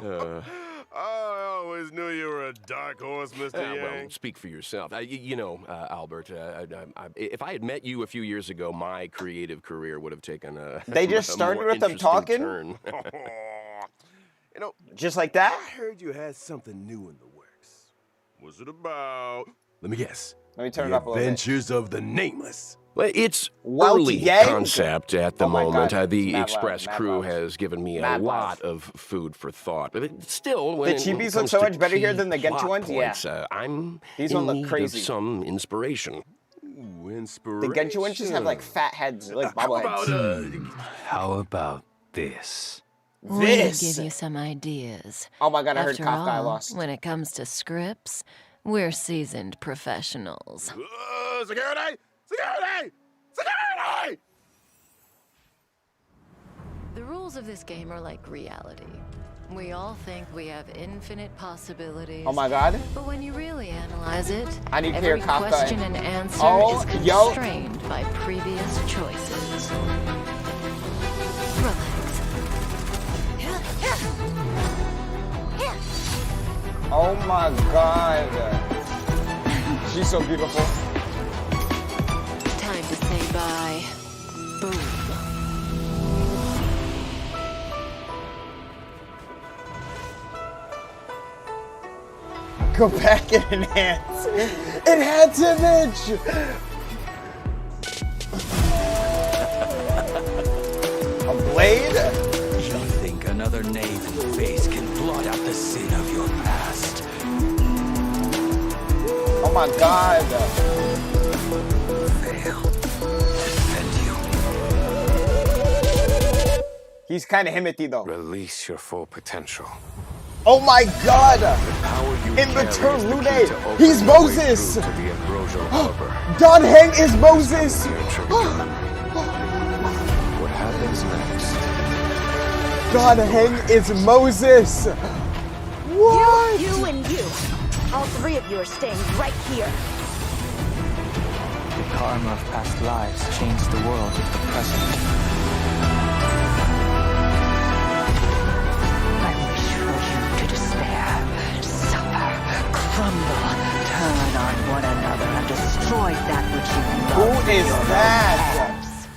I always knew you were a dark horse, Mr. Yang. Well, speak for yourself. Albert, if I had met you a few years ago, my creative career would have taken a They just a started more with them interesting talking? turn. You know, Just like that? I heard you had something new in the works. What's it about? Let me guess. Let me turn The it up a little bit. Adventures of the Nameless. Well, it's Welt early Yang? concept at the Oh my moment. God, The it's mad Express loud, mad crew loud. has given me Mad a loud. lot of food for thought. But still, when The it chibis look comes so to much better here key than the Genshin plot ones? Yeah. points, I'm These in ones look need crazy. of some inspiration. Ooh, The inspiration. Genshin ones just have like fat heads, like How bobbleheads. about, How about this? Let me This! give you some ideas. Oh my god, I heard After Kafka, I all, lost. when it comes to scripts, we're seasoned professionals. security! Security! Security! The rules of this game are like reality. We all think we have infinite possibilities. Oh my god. But when you really analyze it, I need to hear every Kafka. question and answer Oh, is yo. constrained by previous choices. Relax. Oh my god. She's so beautiful. Time to say bye. Boom. Go back and enhance. Enhance image! A blade? You think another knave in face can blot out the sin of your past? Oh my god. Fail. Defend you. He's kind of Himothy though. Release your full potential. Oh my god! Power you In the carry is turn, the Lune, key to open he's your way Moses! through to the ambrosial harbor. Don Heng is Moses! What happens next? Don Heng is Moses! What? You and you. All three of you are staying right here. The karma of past lives changed the world of the present. I wish for you to despair, suffer, crumble, turn on one another and destroy that which you Who love. with is your own that? hands.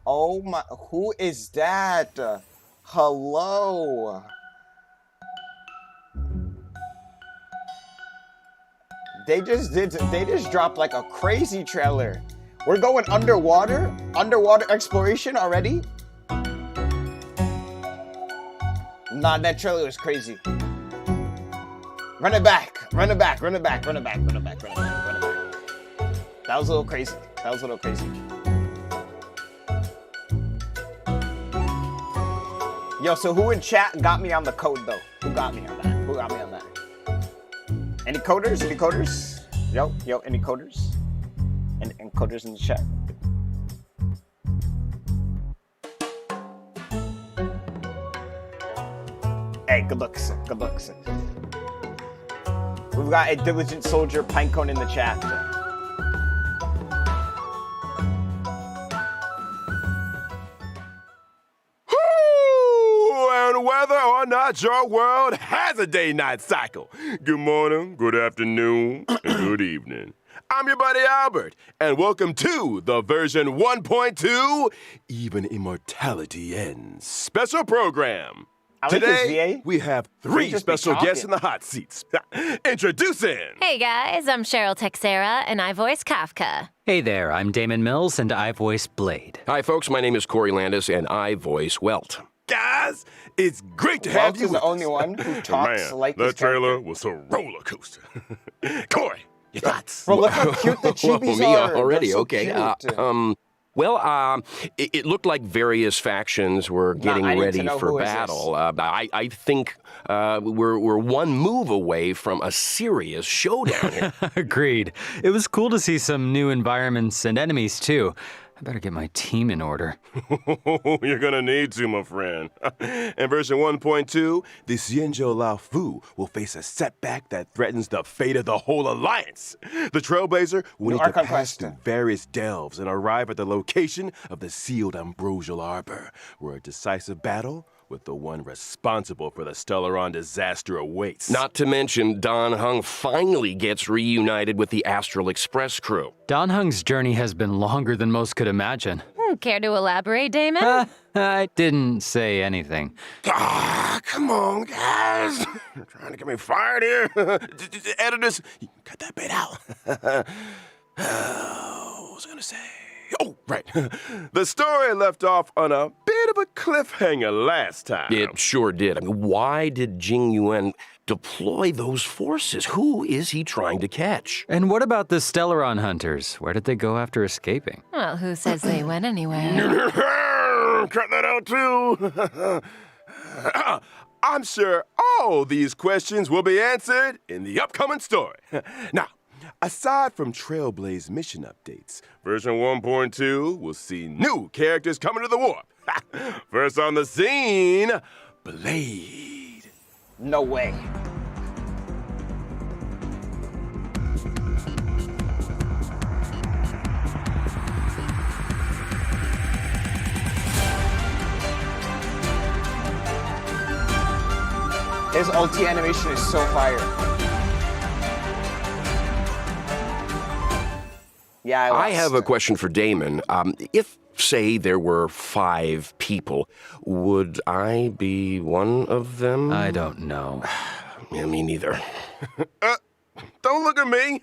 Oh my, who is that? Hello? They just dropped like a crazy trailer. We're going underwater? Underwater exploration already? Nah, that trailer was crazy. Run it back, run it back, run it back, run it back, run it back, run it back, run it back. That was a little crazy. That was a little crazy. Yo, so who in chat got me on the code though? Who got me on that? Who got me on that? Any coders? Any coders? Yo, any coders? And coders in the chat. Hey, good looks, good looks. We've got a diligent soldier pinecone in the chat. And whether or not your world has a day-night cycle. Good morning, good afternoon, and good evening. I'm your buddy Albert, and welcome to the version 1.2 Even Immortality Ends special program. I like this Today, VA. we have He three just be special guests in talking. the hot seats. Introducing... Hey guys, I'm Cheryl Texera, and I voice Kafka. Hey there, I'm Damon Mills, and I voice Blade. Hi, folks. My name is Corey Landis, and I voice Welt. Guys, it's great to Welt have you is with the only us. one who talks Man, like that this trailer character. was a roller coaster. Corey, your thoughts? Bro, look how cute the Whoa, chibis me are. already? They're so Okay. cute. It looked like various factions were getting I need to ready know for who is this. battle. I think we're one move away from a serious showdown here. Agreed. It was cool to see some new environments and enemies, too. I better get my team in order. You're gonna need to, my friend. In version 1.2, the Xianzhou Lao Fu will face a setback that threatens the fate of the whole alliance. The Trailblazer will New need to Archon pass quest. through various delves and arrive at the location of the sealed ambrosial arbor, where a decisive battle with the one responsible for the Stellaron disaster awaits. Not to mention, Dan Heng finally gets reunited with the Astral Express crew. Dan Heng's journey has been longer than most could imagine. Care to elaborate, Damon? I didn't say anything. Ah, come on, guys. You're trying to get me fired here. Editors, cut that bit out. What was I gonna say? Oh, right. The story left off on a bit of a cliffhanger last time. It sure did. I mean, why did Jing Yuan deploy those forces? Who is he trying to catch? And what about the Stellaron hunters? Where did they go after escaping? Well, who says they went anywhere? Cut that out too. I'm sure all these questions will be answered in the upcoming story. Now, aside from Trailblaze mission updates, version 1.2 will see new characters coming to the warp. First on the scene, Blade. No way. His ulti animation is so fire. Yeah, I have a question for Damon. If, say, there were 5 people, would I be one of them? I don't know. Yeah, me neither. Don't look at me.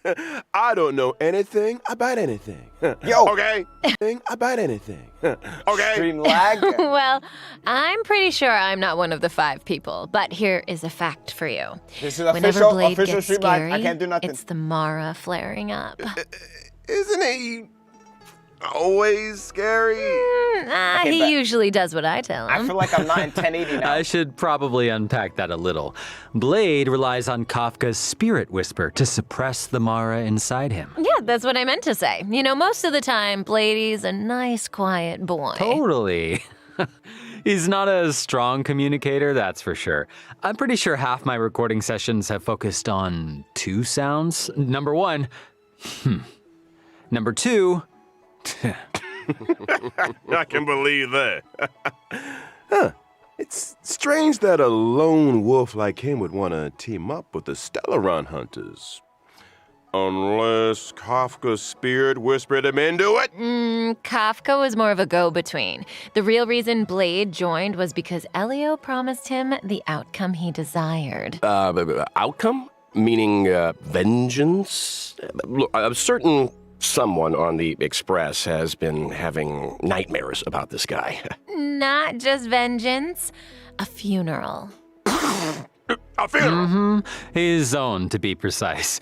I don't know anything about anything. Yo. Okay? Anything about anything. Okay? Stream lag. Well, I'm pretty sure I'm not one of the 5 people, but here is a fact for you. This is Whenever Blade official gets stream lag. scary, I can't do nothing. it's the Mara flaring up. Isn't he always scary? He but- usually does what I tell I him. feel like I'm not in 1080 now. I should probably unpack that a little. Blade relies on Kafka's spirit whisper to suppress the Mara inside him. Yeah, that's what I meant to say. You know, most of the time, Bladey's a nice, quiet boy. Totally. He's not a strong communicator, that's for sure. I'm pretty sure half my recording sessions have focused on 2 sounds. Number 1, Number 2, I can believe that. It's strange that a lone wolf like him would want to team up with the Stellaron hunters. Unless Kafka's spirit whispered him into it. Kafka was more of a go-between. The real reason Blade joined was because Elio promised him the outcome he desired. Outcome? Meaning vengeance? Look, a certain someone on the Express has been having nightmares about this guy. Not just vengeance, a funeral. A funeral. his own to be precise.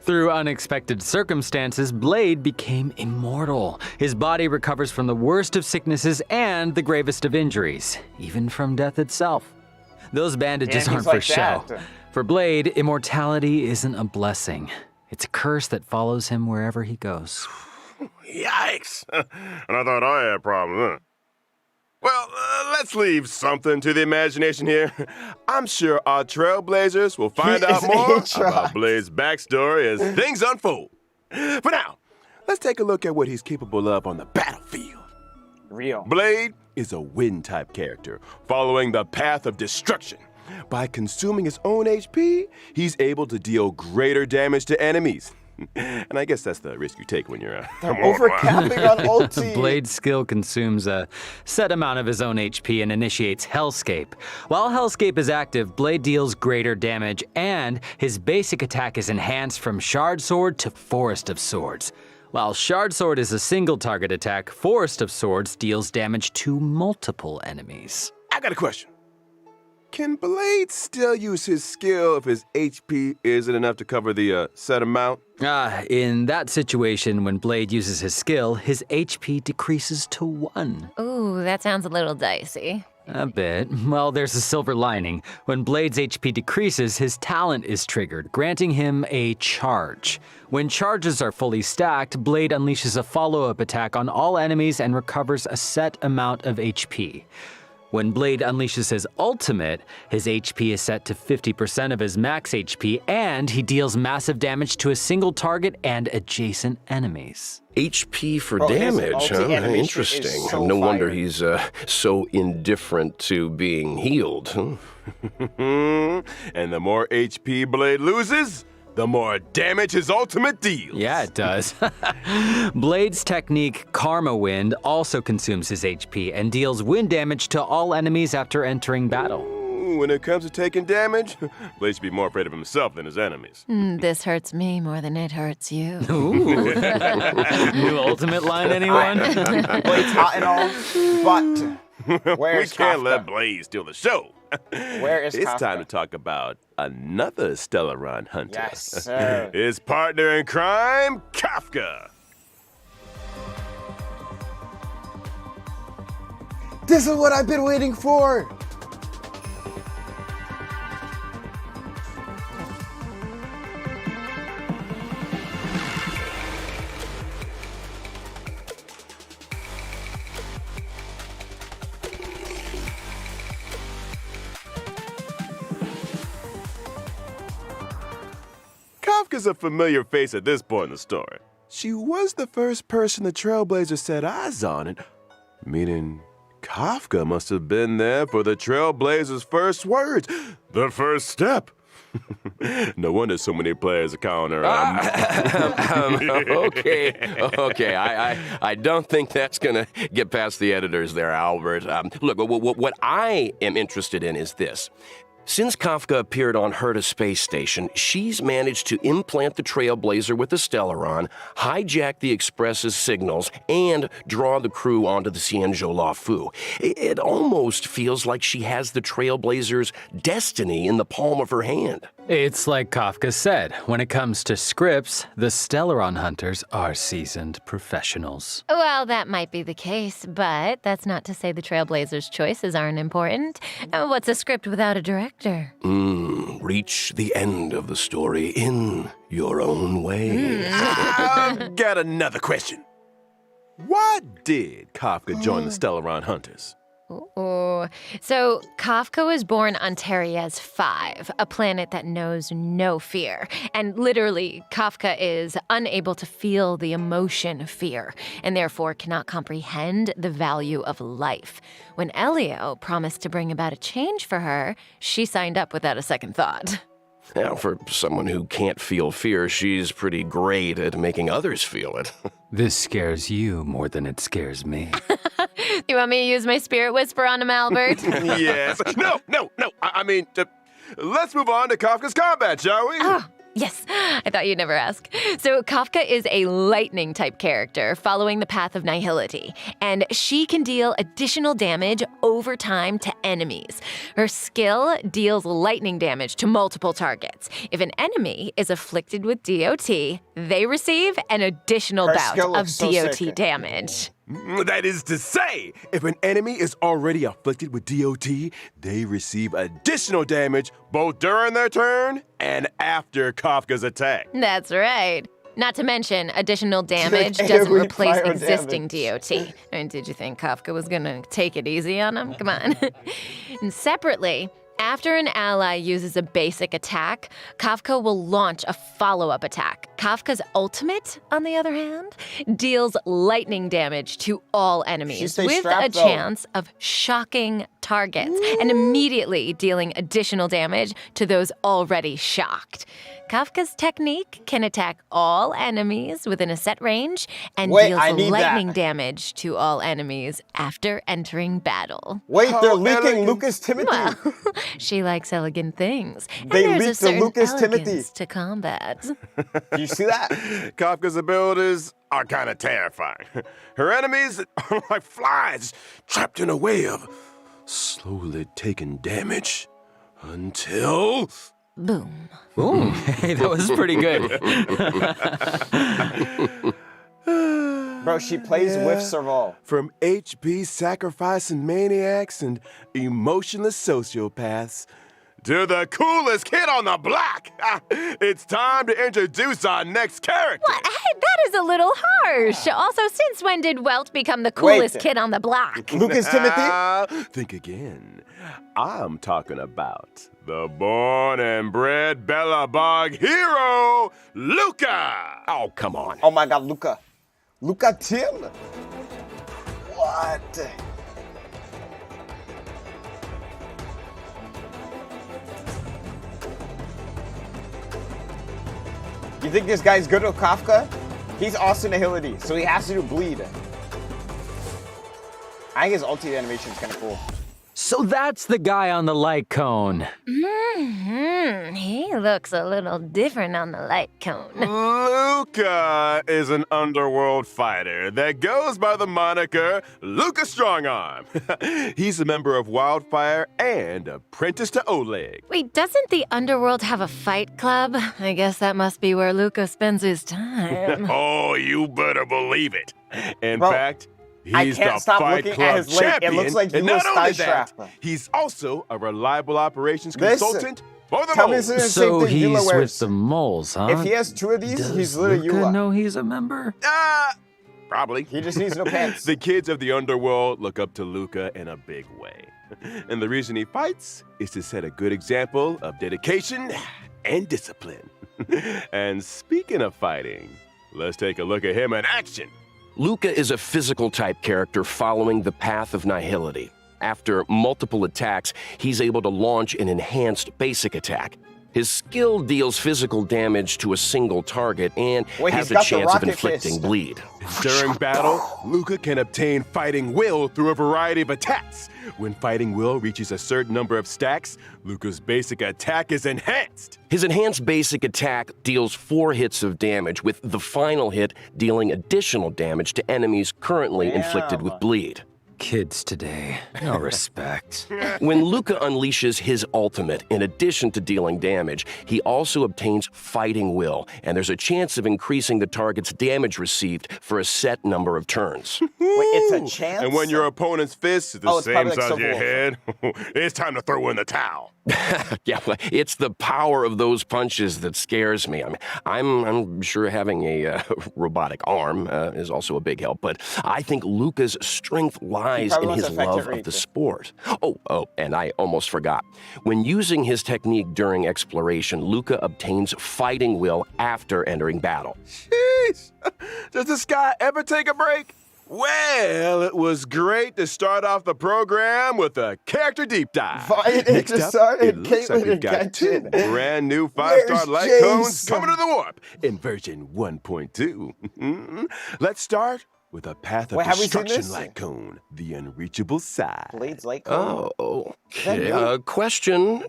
Through unexpected circumstances, Blade became immortal. His body recovers from the worst of sicknesses and the gravest of injuries, even from death itself. Those bandages Yeah, aren't he's for like show. that. For Blade, immortality isn't a blessing. It's a curse that follows him wherever he goes. Yikes. And I thought I had a problem, huh? Well, let's leave something to the imagination here. I'm sure our trailblazers will find out more about Blade's backstory as things unfold. For now, let's take a look at what he's capable of on the battlefield. Real. Blade is a wind-type character, following the path of destruction. By consuming his own HP, he's able to deal greater damage to enemies. And I guess that's the risk you take when you're Overcapping on ulti. Blade's skill consumes a set amount of his own HP and initiates Hellscape. While Hellscape is active, Blade deals greater damage, and his basic attack is enhanced from Shard Sword to Forest of Swords. While Shard Sword is a single target attack, Forest of Swords deals damage to multiple enemies. I got a question. Can Blade still use his skill if his HP isn't enough to cover the set amount? In that situation, when Blade uses his skill, his HP decreases to 1. Ooh, that sounds a little dicey. A bit. Well, there's a silver lining. When Blade's HP decreases, his talent is triggered, granting him a charge. When charges are fully stacked, Blade unleashes a follow-up attack on all enemies and recovers a set amount of HP. When Blade unleashes his ultimate, his HP is set to 50% of his max HP, and he deals massive damage to a single target and adjacent enemies. HP for Bro, his damage, ulti huh? animation Interesting. is so No wonder fire. he's so indifferent to being healed. Huh? And the more HP Blade loses, the more damage his ultimate deals. Yeah, it does. Blade's technique, Karma Wind, also consumes his HP and deals wind damage to all enemies after entering battle. When it comes to taking damage, Blade should be more afraid of himself than his enemies. This hurts me more than it hurts you. Ooh. New ultimate line, anyone? Blade's hot and all, but where's We can't Kafka? let Blade steal the show. Where is It's Kafka? time to talk about another Stellaron hunter. Yes, sir. His partner in crime, Kafka. This is what I've been waiting for! Kafka's a familiar face at this point in the story. She was the first person the Trailblazer set eyes on, and meaning Kafka must have been there for the Trailblazer's first words, the first step. No wonder so many players are calling her. Okay. I don't think that's gonna get past the editors there, Albert. Look, what I am interested in is this. Since Kafka appeared on Herta Space Station, she's managed to implant the Trailblazer with the Stellaron, hijack the Express's signals, and draw the crew onto the Cienjo La Fu. It almost feels like she has the Trailblazer's destiny in the palm of her hand. It's like Kafka said, when it comes to scripts, the Stellaron hunters are seasoned professionals. Well, that might be the case, but that's not to say the Trailblazers' choices aren't important. What's a script without a director? Reach the end of the story in your own way. I've got another question. Why did Kafka join the Stellaron Hunters? Ooh. So, Kafka was born on Terias 5, a planet that knows no fear. And literally, Kafka is unable to feel the emotion of fear, and therefore cannot comprehend the value of life. When Elio promised to bring about a change for her, she signed up without a second thought. Now, for someone who can't feel fear, she's pretty great at making others feel it. This scares you more than it scares me. You want me to use my spirit whisper on him, Albert? Yes. No. I mean, let's move on to Kafka's combat, shall we? Oh, yes. I thought you'd never ask. So Kafka is a lightning-type character following the path of nihility, and she can deal additional damage over time to enemies. Her skill deals lightning damage to multiple targets. If an enemy is afflicted with DOT, they receive an additional Her bout skill of looks so DOT sick. damage. That is to say, if an enemy is already afflicted with DOT, they receive additional damage both during their turn and after Kafka's attack. That's right. Not to mention, additional damage Like doesn't AoE replace fire existing damage. DOT. I mean, did you think Kafka was gonna take it easy on him? Come on. And separately, after an ally uses a basic attack, Kafka will launch a follow-up attack. Kafka's ultimate, on the other hand, deals lightning damage to all enemies stays with a strapped, though. chance of shocking targets and immediately dealing additional damage to those already shocked. Kafka's technique can attack all enemies within a set range and Wait, deals I need lightning that. damage to all enemies after entering battle. Wait, How they're leaking elegant. Lucas Timothy. Well, she likes elegant things. And They there's a leaked the certain Lucas Timothy. elegance to combat. Do you see that? Kafka's abilities are kind of terrifying. Her enemies are like flies trapped in a web, slowly taking damage until... Boom. Ooh, hey, that was pretty good. Bro, she plays with Serval. From HP sacrificing maniacs and emotionless sociopaths to the coolest kid on the block. It's time to introduce our next character. What? Hey, that is a little harsh. Also, since when did Welt become the coolest kid on the block? Lucas Timothy? Think again. I'm talking about the born and bred Bellabog hero, Luca. Oh, come on. Oh my god, Luca. Luca Tim? What? You think this guy's good with Kafka? He's Austin Ahility, so he has to do bleed. I think his ulti animation is kind of cool. So that's the guy on the light cone. He looks a little different on the light cone. Luca is an underworld fighter that goes by the moniker Luca Strongarm. He's a member of Wildfire and apprentice to Oleg. Wait, doesn't the underworld have a fight club? I guess that must be where Luca spends his time. Oh, you better believe it. In Bro, fact, I he's can't the stop Fight looking Club at his leg. champion. It looks like he and was not only thigh that, strap. he's also a reliable operations Listen, consultant for the tell me moles. this is the So same thing Yula he's wears. with the moles, huh? If he has two of these, Does he's literally Luca Yula. know he's a member? Probably. He just needs no pants. The kids of the underworld look up to Luca in a big way. And the reason he fights is to set a good example of dedication and discipline. And speaking of fighting, let's take a look at him in action. Luca is a physical type character following the path of nihility. After multiple attacks, he's able to launch an enhanced basic attack. His skill deals physical damage to a single target and Wait, has he's a got the chance of rocket inflicting fist. bleed. During battle, Luca can obtain fighting will through a variety of attacks. When fighting will reaches a certain number of stacks, Luca's basic attack is enhanced. His enhanced basic attack deals 4 hits of damage, with the final hit dealing additional damage to enemies currently inflicted with bleed. Kids today, no respect. When Luca unleashes his ultimate, in addition to dealing damage, he also obtains fighting will, and there's a chance of increasing the target's damage received for a set number of turns. Wait, it's a chance? And when your opponent's fist is the Oh, it's same probably like size as your Civil head, it's time to throw in the towel. Yeah, well, it's the power of those punches that scares me. I mean, I'm sure having a robotic arm is also a big help, but I think Luca's strength lies in his love of the sport. Oh, and I almost forgot. When using his technique during exploration, Luca obtains fighting will after entering battle. Jeez, does this guy ever take a break? Well, it was great to start off the program with a character deep dive. Next up, it looks like we've got 2 brand new 5-star light cones coming to the warp in version 1.2. Let's start with a Path of Destruction light cone, the unreachable side. Blades light cone? Oh, okay. Question.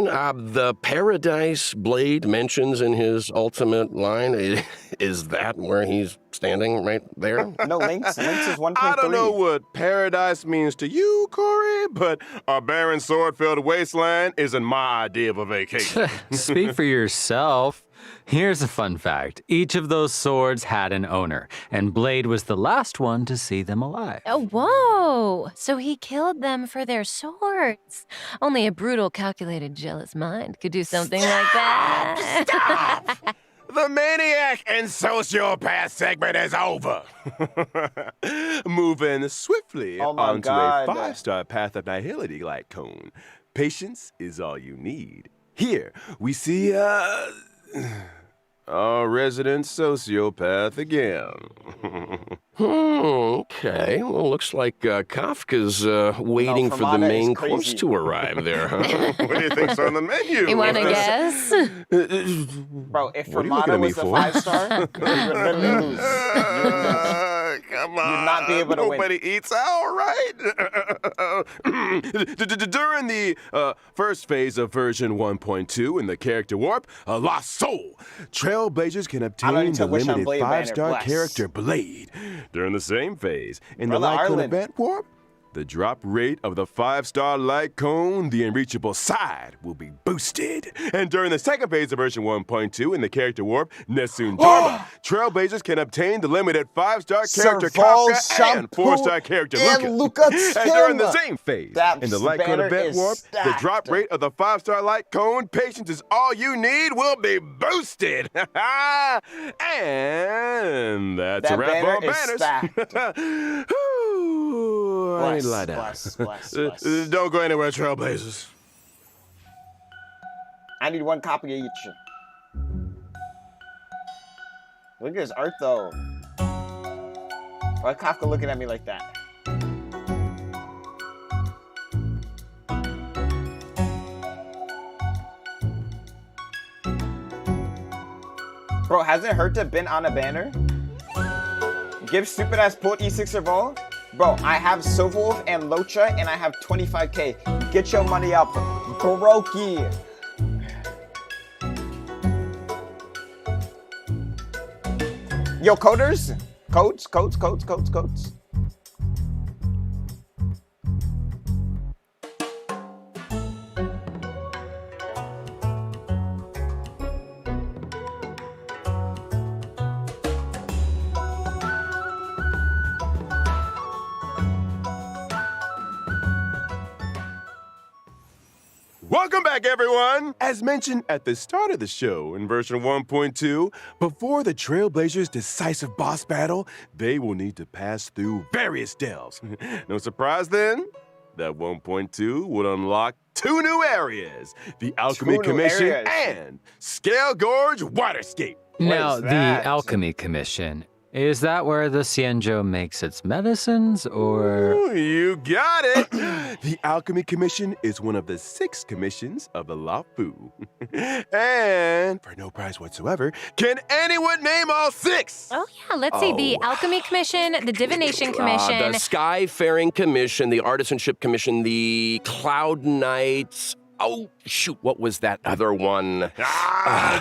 The Paradise Blade mentions in his ultimate line, is that where he's standing right there? No, Lynx is 1.3. I don't know what paradise means to you, Corey, but a barren sword-filled wasteland isn't my idea of a vacation. Speak for yourself. Here's a fun fact. Each of those swords had an owner, and Blade was the last one to see them alive. Oh, whoa! So he killed them for their swords. Only a brutal, calculated, jealous mind could do something like that. Stop! The maniac and sociopath segment is over. Moving swiftly onto a 5-star Path of Nihility light cone. Patience is all you need. Here we see our resident sociopath again. Okay. Well, looks like Kafka's waiting for the main course to arrive there, huh? What do you think's on the menu? You want to guess? Bro, if What are you looking Fermata at me was a for? 5-star, you would literally lose. You would lose. Come on. You'd not be able to win. Nobody eats out, right? During the first phase of version 1.2 in the character warp, a lost soul, Trailblazers can obtain the limited 5-star character Blade. During the same phase, in the Brother Light Cone Arlen. event warp, the drop rate of the 5-star light cone, the unreachable side, will be boosted. And during the second phase of version 1.2 in the character warp, Nessun Dorma, Trailblazers can obtain the limited 5-star character Serval Kafka and 4-star character and Luca. Luca And during the Tim. same phase, That in the light cone banner event is warp, the stacked. drop rate of the 5-star light cone, patience is all you need, will be boosted. And that's That a wrap banner on is banners. stacked. Whew, I need to lie down. Bless. Don't go anywhere, Trailblazers. I need one copy of each. Look at his art, though. Why is Kafka looking at me like that? Bro, hasn't Herta been on a banner? Give stupid ass pulled E6 Serval? Bro, I have Silverwolf and Locha and I have 25k. Get your money up. Brokey. Yo, coders? Codes. Welcome back, everyone! As mentioned at the start of the show in version 1.2, before the Trailblazers' decisive boss battle, they will need to pass through various delves. No surprise then, that 1.2 would unlock 2 new areas, the Alchemy 2 new Commission areas. and Scale Gorge Waterscape. Now, is the that? Alchemy Commission. Is that where the Xianzhou makes its medicines, or...? Ooh, you got it! The Alchemy Commission is one of the 6 commissions of the Lafu. And, for no prize whatsoever, can anyone name all 6? Oh, yeah, let's see. The Alchemy Commission, the Divination Commission. The Skyfaring Commission, the Artisanship Commission, the Cloud Knights. Oh, shoot, what was that other one?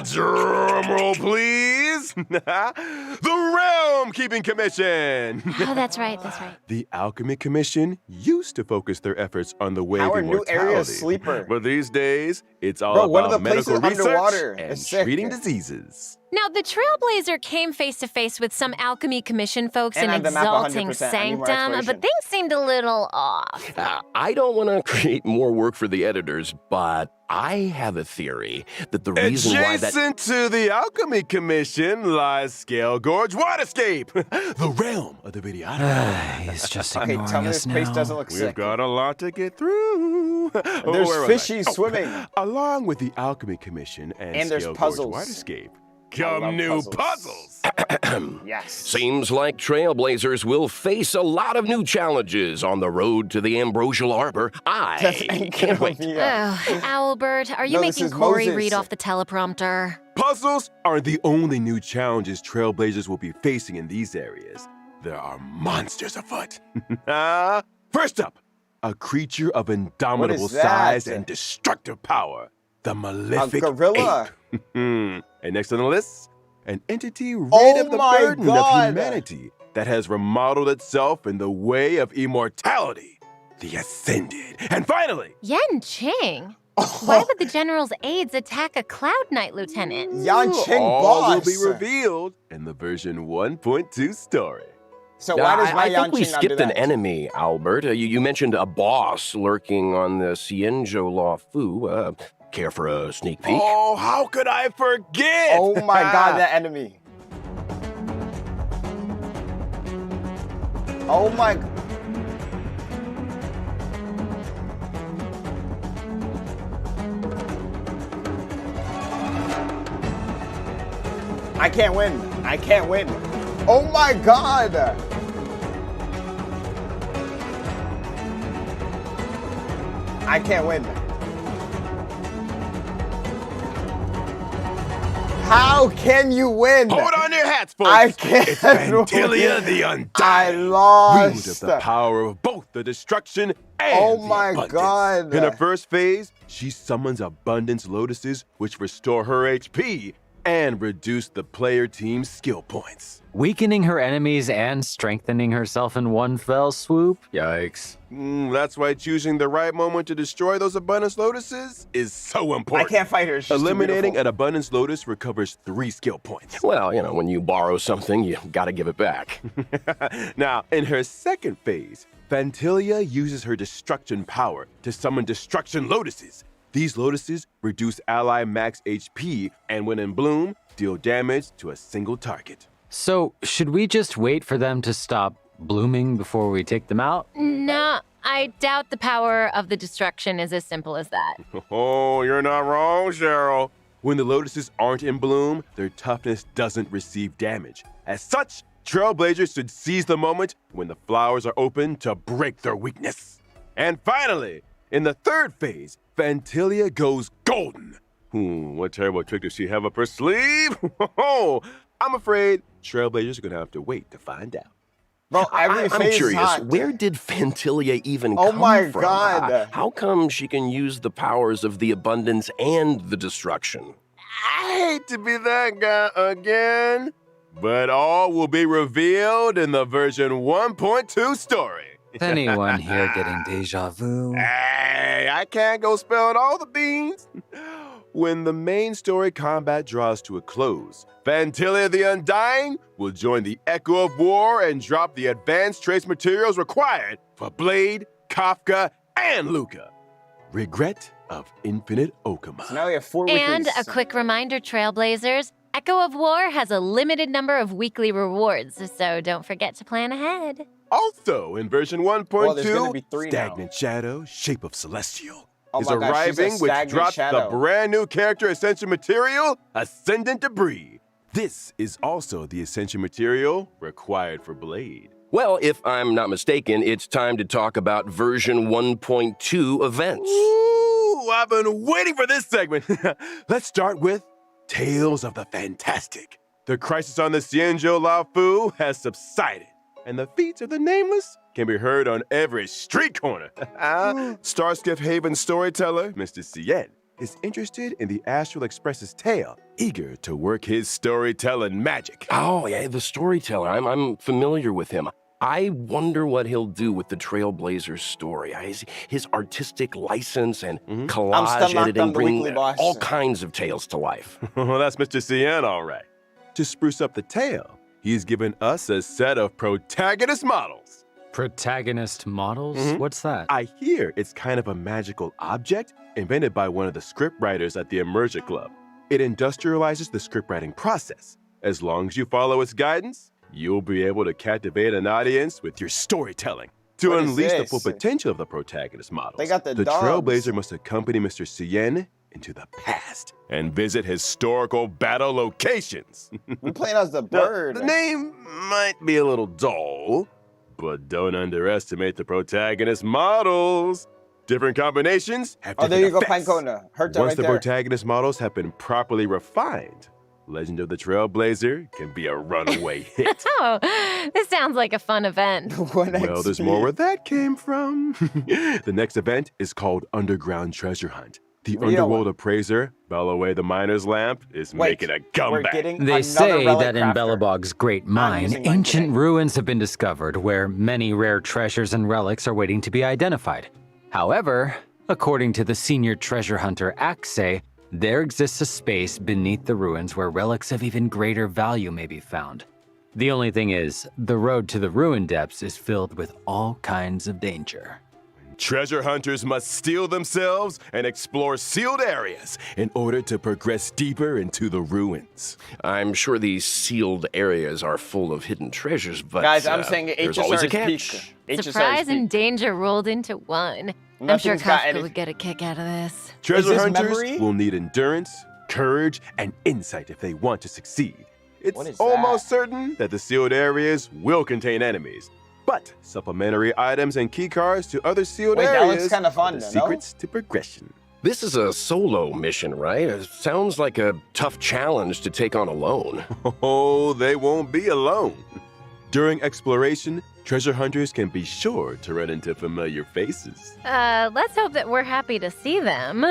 Drum roll, please! The Realm Keeping Commission! Oh, that's right. The Alchemy Commission used to focus their efforts on the way of Our new area immortality. Sleeper. But these days, it's all Bro, one of about the medical places research underwater. and It's sick. treating diseases. Now, the Trailblazer came face to face with some Alchemy Commission folks And in on the map Exalting 100%. I need more Sanctum, but exploration. things seemed a little off. I don't want to create more work for the editors, but I have a theory that the reason why that... Adjacent to the Alchemy Commission lies Scale Gorge Waterscape, the realm of the videographer. He's just Okay, ignoring tell me us this place now. doesn't look We've sick. got a lot to get through. There's where was I? fishies swimming. Along with the Alchemy Commission and there's Scale puzzles. Gorge Waterscape, I love come new puzzles. puzzles. Yes. Seems like Trailblazers will face a lot of new challenges on the road to the Ambrosial Arbor. I can't wait. Yeah. Oh, Albert, are you No, this making is Corey Moses. read off the teleprompter? Puzzles aren't the only new challenges Trailblazers will be facing in these areas. There are monsters afoot. First up, a creature of indomitable What is that? size and destructive power, the malefic gorilla. ape. And next on the list, an entity rid Oh of the my burden God. of humanity that has remodeled itself in the way of immortality, the Ascended. And finally, Yen Qing? Why would the General's aides attack a Cloud Knight lieutenant? Yan Ching all boss. will be revealed in the version 1.2 story. So why does my I Yan think we Ching not do skipped an that? enemy, Albert. You mentioned a boss lurking on the Xianzhou Law Fu. Care for a sneak peek? Oh, how could I forget? Oh my god, that enemy. Oh my. I can't win. I can't win. Oh my god. I can't win. How can you win? Hold on to your hats, folks. I can't It's Vantilia win. the Undying. I Wield of lost. the power of both the destruction and Oh the my abundance. God. In her first phase, she summons abundance lotuses, which restore her HP and reduce the player team's skill points. Weakening her enemies and strengthening herself in one fell swoop? Yikes. That's why choosing the right moment to destroy those Abundance Lotuses is so I important. can't fight her. She's too Eliminating beautiful. an Abundance Lotus recovers 3 skill points. Well, you know, when you borrow something, you gotta give it back. Now, in her second phase, Fantilia uses her destruction power to summon Destruction Lotuses. These Lotuses reduce ally max HP and, when in bloom, deal damage to a single target. So, should we just wait for them to stop blooming before we take them out? No, I doubt the power of the destruction is as simple as that. Oh, you're not wrong, Cheryl. When the Lotuses aren't in bloom, their toughness doesn't receive damage. As such, Trailblazers should seize the moment when the flowers are open to break their weakness. And finally, in the third phase, Fantilia goes golden. What terrible trick does she have up her sleeve? I'm afraid Trailblazers are gonna have to wait to find out. Bro, every I'm phase is curious, hot. where did Fantilia even Oh come my from? God. How come she can use the powers of the abundance and the destruction? I hate to be that guy again, but all will be revealed in the version 1.2 story. Anyone here getting deja vu? Hey, I can't go spilling all the beans. When the main story combat draws to a close, Fantilia the Undying will join the Echo of War and drop the advanced trace materials required for Blade, Kafka, and Luca. Regret of Infinite Okama. So now we have 4 And weeklies. a quick reminder, Trailblazers, Echo of War has a limited number of weekly rewards, so don't forget to plan ahead. Also, in version Well, there's gonna 1.2, be 3 now. Stagnant Shadow, Shape of Celestial, Oh is my gosh, she's a arriving, which Stagnant drops Shadow. the brand new character Ascension material, Ascendant Debris. This is also the Ascension material required for Blade. Well, if I'm not mistaken, it's time to talk about version 1.2 events. Ooh, I've been waiting for this segment. Let's start with Tales of the Fantastic. The crisis on the Xianzhou Laofu has subsided, and the feats of the Nameless can be heard on every street corner. Starskiff Haven storyteller, Mr. Cien, is interested in the Astral Express's tale, eager to work his storytelling magic. Oh, yeah, the storyteller. I'm familiar with him. I wonder what he'll do with the Trailblazers story. His artistic license and I'm collage still locked editing on the bring weekly boss. all kinds of tales to life. Well, that's Mr. Cien, all right. To spruce up the tale, he's given us a set of protagonist models. Protagonist models? What's that? I hear it's kind of a magical object invented by one of the scriptwriters at the Immersion Club. It industrializes the scriptwriting process. As long as you follow its guidance, you'll be able to captivate an audience with your storytelling. To What is unleash the this? full potential of the protagonist models, They got the dogs. Trailblazer must accompany Mr. Cien into the past and visit historical battle locations. We're playing as the bird. The name might be a little dull, but don't underestimate the protagonist models. Different combinations have Oh, different there you go, effects. Pancona. Herta Once right the there. protagonist models have been properly refined, Legend of the Trailblazer can be a runaway hit. Oh, this sounds like a fun event. One Well, there's XP. more where that came from. The next event is called Underground Treasure Hunt. The Real underworld one. appraiser, Bellaway the Miner's Lamp, is Wait, making a We're comeback. getting They another say relic that in crafter. Belobog's great mine, using mine ancient today. ruins have been discovered where many rare treasures and relics are waiting to be identified. However, according to the senior treasure hunter Axe, there exists a space beneath the ruins where relics of even greater value may be found. The only thing is, the road to the ruin depths is filled with all kinds of danger. Treasure hunters must steel themselves and explore sealed areas in order to progress deeper into the ruins. I'm sure these sealed areas are full of hidden treasures, but Guys, I'm saying there's always a HSR catch. is peak. HSR is Surprise and peak. danger rolled into one. I'm sure Nothing's got Kafka any- would get a kick out of this. Treasure this hunters memory? will need endurance, courage, and insight if they want to succeed. It's What is almost that? certain that the sealed areas will contain enemies, but supplementary items and keycards to other sealed Wait, that areas looks kinda fun, are the no? secrets to progression. This is a solo mission, right? It sounds like a tough challenge to take on alone. Oh, they won't be alone. During exploration, treasure hunters can be sure to run into familiar faces. Let's hope that we're happy to see them.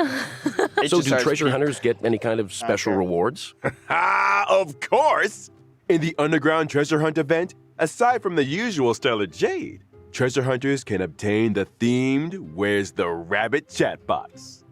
So do treasure hunters get any kind of special rewards? Of course! In the Underground Treasure Hunt event, aside from the usual Stellar Jade, treasure hunters can obtain the themed Where's the Rabbit chat box.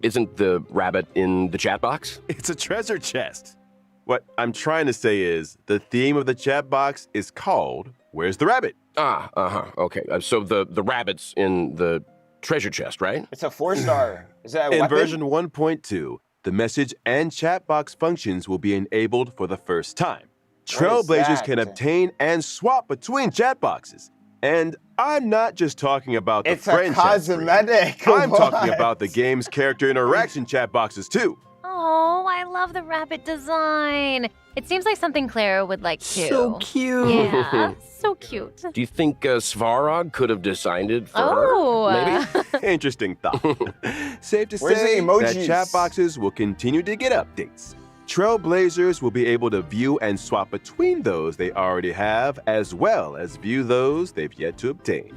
Isn't the rabbit in the chat box? It's a treasure chest. What I'm trying to say is the theme of the chat box is called Where's the Rabbit? Okay. So the rabbit's in the treasure chest, right? It's a 4-star. Is that a In weapon? version 1.2, the message and chat box functions will be enabled for the first time. Trailblazers can that? obtain and swap between chat boxes. And I'm not just talking about the It's a friend chat screen. cosmetic. I'm What? talking about the game's character interaction chat boxes too. Oh, I love the rabbit design. It seems like something Clara would like too. So cute. Yeah, so cute. Do you think Svarog could have designed it for Oh. her? Maybe? Interesting thought. Safe to Where's say the that emojis? chat boxes will continue to get updates. Trailblazers will be able to view and swap between those they already have, as well as view those they've yet to obtain.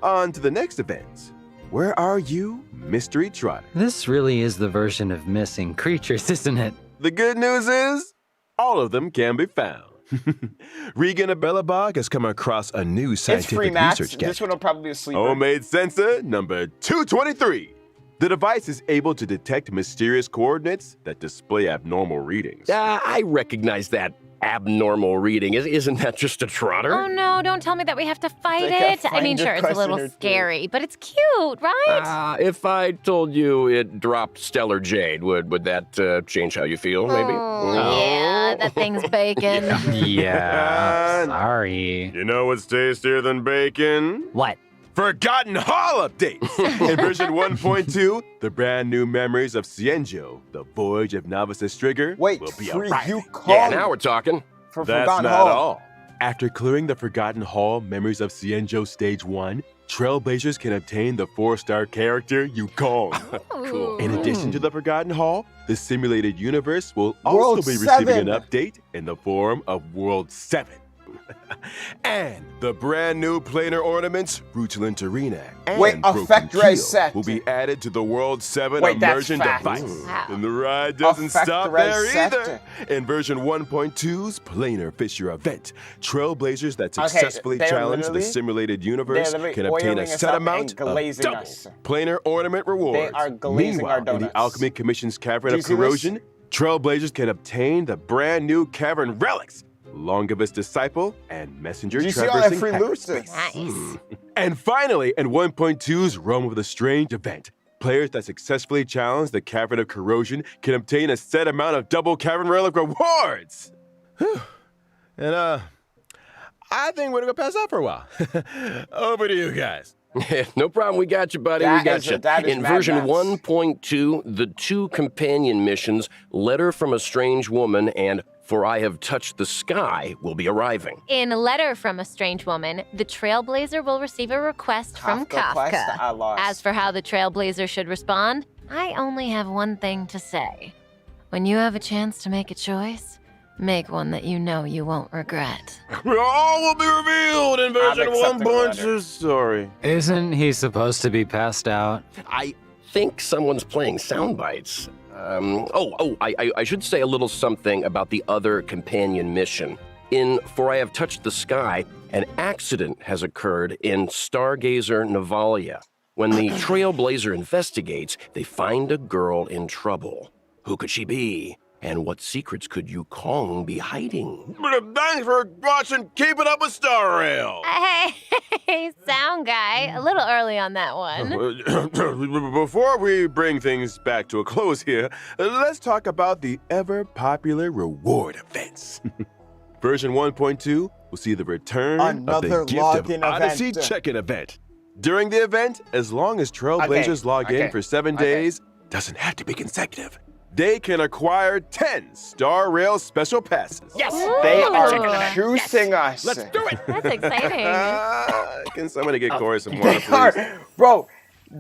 On to the next event. Where are you, Mystery Trotter? This really is the version of missing creatures, isn't it? The good news is, all of them can be found. Regan Abellabog has come across a new It's free, scientific Max. research This gadget. one will probably be a sleeper. Homemade sensor number 223. The device is able to detect mysterious coordinates that display abnormal readings. I recognize that abnormal reading. Isn't that just a trotter? Oh no, don't tell me that we have to fight They gotta it. I find mean, a sure, it's a little question or two. scary, but it's cute, right? If I told you it dropped Stellar Jade, would that change how you feel, maybe? Oh, yeah, that thing's bacon. Yeah. Sorry. You know what's tastier than bacon? What? Forgotten Hall updates! In version 1.2, the brand new memories of Cienjo, the Voyage of Novice Strigger, Wait, will be free arriving. you call Yeah, now we're talking. for That's Forgotten not Hall. all. After clearing the Forgotten Hall Memories of Cienjo Stage 1, Trailblazers can obtain the 4-star character Yukong. Cool. In addition to the Forgotten Hall, the simulated universe will also World be receiving 7. an update in the form of World 7. And the brand new planar ornaments, Ruchland Arena and Wait, Broken effect Keel res set. will be added to the World 7 Wait, that's immersion fact. device. Wow. And the ride doesn't Effect stop res there set. either. In version 1.2's Planar Fisher event, Trailblazers that Okay, successfully they're challenge the literally- simulated universe they're literally can obtain oiling a us set up amount and of glazing double us. planar ornament rewards. are glazing Meanwhile, our in the donuts. Alchemy Commission's Cavern Do you of see this? Corrosion, Trailblazers can obtain the brand new Cavern Relics, Longibus Disciple, and Messenger Do you see all that Traversing free loot? Nice. And finally, in 1.2's Realm of the Strange event, players that successfully challenge the Cavern of Corrosion can obtain a set amount of double Cavern Relic rewards. Whew. And, I think we're gonna go pass out for a while. Over to you guys. No problem. We got you, buddy. That We got is- you. that is In Mad version Max. 1.2, the 2 companion missions, Letter from a Strange Woman and For I Have Touched the Sky, will be arriving. In a letter from a strange woman, the Trailblazer will receive a request from Kafka quest? Kafka. I lost. As for how the Trailblazer should respond, I only have one thing to say. When you have a chance to make a choice, make one that you know you won't regret. All will be revealed in version accepting the letter. 1.2. Sorry. Isn't he supposed to be passed out? I think someone's playing sound bites. I should say a little something about the other companion mission. In For I Have Touched the Sky, an accident has occurred in Stargazer Navalia. When the Trailblazer investigates, they find a girl in trouble. Who could she be? And what secrets could Yukong be hiding? Thanks for watching Keep It Up with Star Rail. Hey, sound guy, a little early on that one. Before we bring things back to a close here, let's talk about the ever-popular reward events. Version 1.2 will see the return Another of the Gift of login Odyssey event. check-in event. During the event, as long as Trailblazers log in for 7 days, doesn't have to be consecutive, they can acquire 10 Star Rail special passes. Yes! They Ooh. are juicing us. Let's do it! That's exciting. Can somebody get Corey some water, They please? are, bro,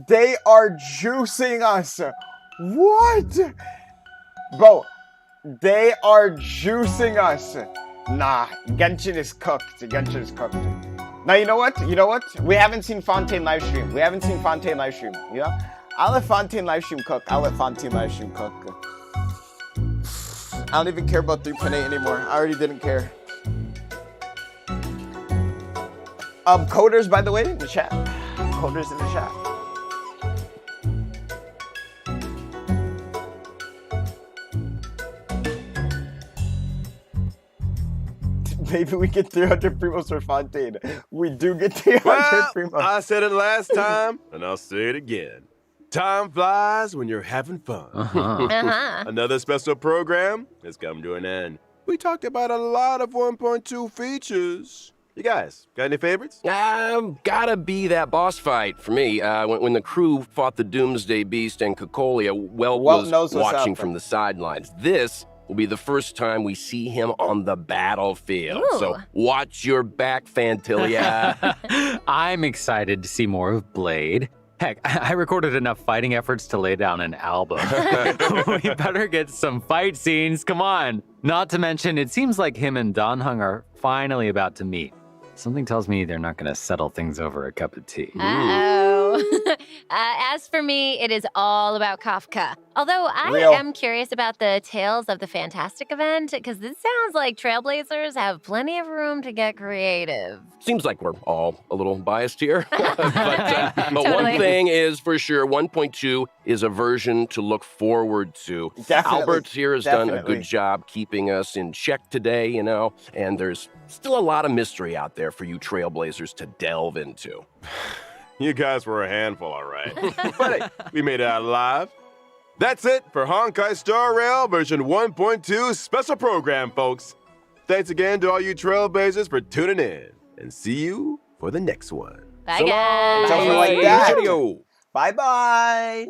they are juicing us. What? Bro, they are juicing us. Nah, Genshin is cooked. Genshin is cooked. Now, you know what? You know what? We haven't seen Fontaine live stream. You know? I'll let Fontaine live stream cook. I don't even care about 3.8 anymore. I already didn't care. Coders, by the way, in the chat. Coders in the chat. Maybe we get 300 primos for Fontaine. We do get 300 primos. I said it last time, and I'll say it again. Time flies when you're having fun. Another special program has come to an end. We talked about a lot of 1.2 features. You guys, got any favorites? Gotta be that boss fight for me. When the crew fought the Doomsday Beast and Cocolia, Welt was watching from the sidelines. This will be the first time we see him on the battlefield. Ooh. So watch your back, Fantilia. I'm excited to see more of Blade. Heck, I recorded enough fighting efforts to lay down an album. We better get some fight scenes, come on. Not to mention, it seems like him and Dan Hung are finally about to meet. Something tells me they're not going to settle things over a cup of tea. Uh-oh. As for me, it is all about Kafka. Although I am curious about the Tales of the Fantastic event, because this sounds like Trailblazers have plenty of room to get creative. Seems like we're all a little biased here. but one thing is for sure, 1.2 is a version to look forward to. Definitely. Albert here has done a good job keeping us in check today, you know, and there's still a lot of mystery out there for you Trailblazers to delve into. You guys were a handful, all right. But hey, we made it out alive. That's it for Honkai Star Rail version 1.2 special program, folks. Thanks again to all you Trailblazers for tuning in, and see you for the next one. Bye, guys. Something like that. Bye-bye.